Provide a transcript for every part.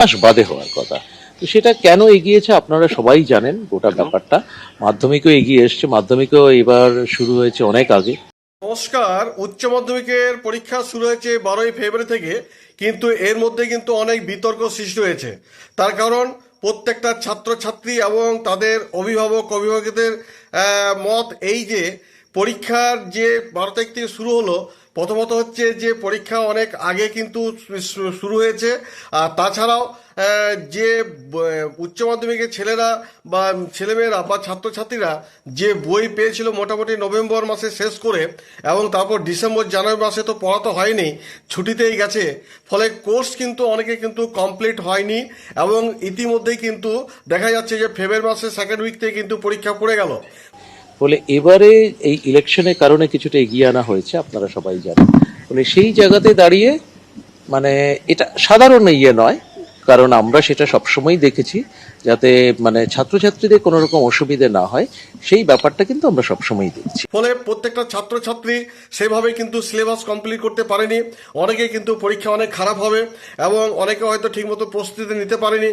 মাস বাদে হওয়ার কথা। তো সেটা কেন এগিয়েছে আপনারা সবাই জানেন গোটা ব্যাপারটা। মাধ্যমিকও এগিয়ে এসছে, মাধ্যমিকও এবার শুরু হয়েছে অনেক আগে। নমস্কার। উচ্চ মাধ্যমিকের পরীক্ষা শুরু হয়েছে 12ই ফেব্রুয়ারি থেকে, কিন্তু এর মধ্যে কিন্তু অনেক বিতর্ক সৃষ্টি হয়েছে। তার কারণ প্রত্যেকটা ছাত্রছাত্রী এবং তাদের অভিভাবকদের মত এই যে পরীক্ষার যে 12 তারিখ থেকে শুরু হলো, প্রথমত হচ্ছে যে পরীক্ষা অনেক আগে কিন্তু শুরু হয়েছে। আর তাছাড়াও যে উচ্চ মাধ্যমিকের ছেলেরা বা ছেলেমেয়েরা বা ছাত্রছাত্রীরা যে বই পেয়েছিল মোটামুটি নভেম্বর মাসে শেষ করে, এবং তারপর ডিসেম্বর জানুয়ারি মাসে তো পড়া তো হয়নি, ছুটিতেই গেছে। ফলে কোর্স কিন্তু অনেকে কিন্তু কমপ্লিট হয়নি, এবং ইতিমধ্যেই কিন্তু দেখা যাচ্ছে যে ফেব্রুয়ারি মাসের সেকেন্ড উইক থেকে কিন্তু পরীক্ষা পড়ে গেল। বলে এবারে এই ইলেকশনের কারণে কিছুটা এগিয়ে আনা হয়েছে, আপনারা সবাই জানেন। বলে সেই জায়গাতে দাঁড়িয়ে মানে এটা সাধারণ ইয়ে নয়, কারণ আমরা সেটা সবসময় দেখেছি যাতে মানে ছাত্রছাত্রীদের কোনো রকম অসুবিধে না হয়, সেই ব্যাপারটা কিন্তু আমরা সবসময় দেখছি। ফলে প্রত্যেকটা ছাত্রছাত্রী সেভাবে কিন্তু সিলেবাস কমপ্লিট করতে পারেনি। অনেকে কিন্তু পরীক্ষা অনেক খারাপ হবে, এবং অনেকে হয়তো ঠিকমতো প্রস্তুতি নিতে পারেনি,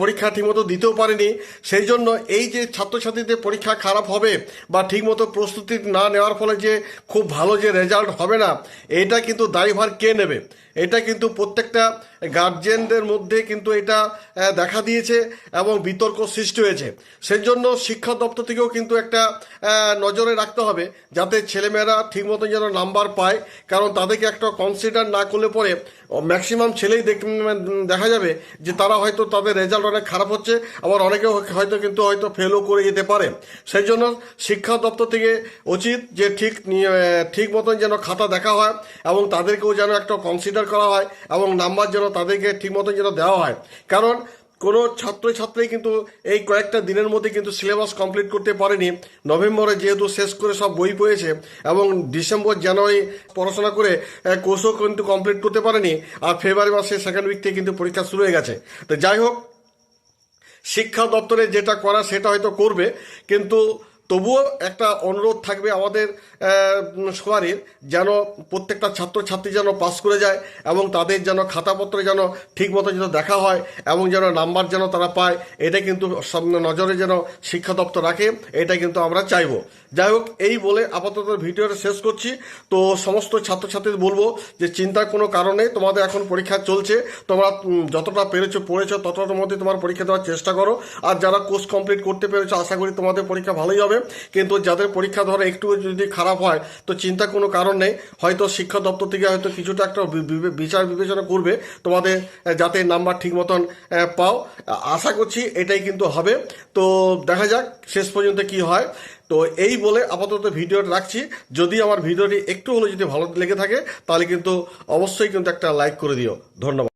পরীক্ষা ঠিকমতো দিতেও পারেনি। সেই জন্য এই যে ছাত্রছাত্রীদের পরীক্ষা খারাপ হবে বা ঠিকমতো প্রস্তুতি না নেওয়ার ফলে যে খুব ভালো যে রেজাল্ট হবে না, এটা কিন্তু দায়ভার কে নেবে? এটা কিন্তু প্রত্যেকটা গার্জেনদের মধ্যে কিন্তু এটা দেখা দিয়েছে এবং বিতর্ক সৃষ্টি হয়েছে। সেই জন্য শিক্ষা দপ্তর থেকেও কিন্তু একটা নজরে রাখতে হবে যাতে ছেলেমেয়েরা ঠিকমতো যেন নাম্বার পায়, কারণ তাদেরকে একটা কনসিডার না করলে পরে ম্যাক্সিমাম ছেলেই দেখা যাবে যে তারা হয়তো তাদের রেজাল্ট অনেক খারাপ হচ্ছে, আবার অনেকে হয়তো ফেলও করে যেতে পারে। সেই জন্য শিক্ষা দপ্তর থেকে উচিত যে ঠিক মতন যেন খাতা দেখা হয়, এবং তাদেরকেও যেন একটা কনসিডার করা হয়, এবং নাম্বার যেন তাদেরকে ঠিক মতন যেন দেওয়া হয়। কারণ কোনো ছাত্রছাত্রী কিন্তু এই কয়েকটা দিনের মধ্যে কিন্তু সিলেবাস কমপ্লিট করতে পারেনি। নভেম্বরে যেহেতু শেষ করে সব বই পড়েছে, এবং ডিসেম্বর জানুয়ারি পড়াশোনা করে কোর্সও কিন্তু কমপ্লিট করতে পারেনি, আর ফেব্রুয়ারি মাসের সেকেন্ড উইক থেকে কিন্তু পরীক্ষা শুরু হয়ে গেছে। তো যাই হোক, শিক্ষা দপ্তরে যেটা করা সেটা হয়তো করবে, কিন্তু তবুও একটা অনুরোধ থাকবে আমাদের সবারই, যেন প্রত্যেকটা ছাত্রছাত্রী যেন পাস করে যায়, এবং তাদের যেন খাতাপত্র যেন ঠিক মতো যেন দেখা হয়, এবং যেন নাম্বার যেন তারা পায়, এটা কিন্তু সব নজরে যেন শিক্ষা দপ্তর রাখে, এটা কিন্তু আমরা চাইবো। যাই হোক, এই বলে আপাতত ভিডিওটা শেষ করছি। তো সমস্ত ছাত্রছাত্রীদের বলবো যে চিন্তার কোনো কারণে, তোমাদের এখন পরীক্ষা চলছে, তোমরা যতটা পড়েছো ততটার মধ্যে তোমার পরীক্ষা দেওয়ার চেষ্টা করো। আর যারা কোর্স কমপ্লিট করতে পেরেছো, আশা করি তোমাদের পরীক্ষা ভালোই হবে। কিন্তু যাদের পরীক্ষা ধরো একটু যদি খারাপ হয়, তো চিন্তার কোনো কারণ নেই, হয়তো শিক্ষা দপ্তর থেকে হয়তো কিছুটা একটা বিচার বিবেচনা করবে তোমাদের, যাতে নাম্বার ঠিক মতন পাও। আশা করছি এটাই কিন্তু হবে। তো দেখা যাক শেষ পর্যন্ত কি হয়। তো এই বলে আপাতত ভিডিওটা রাখছি। যদি আমার ভিডিওটি একটু হলেও যদি ভালো লেগে থাকে, তাহলে কিন্তু অবশ্যই কিন্তু একটা লাইক করে দিও। ধন্যবাদ।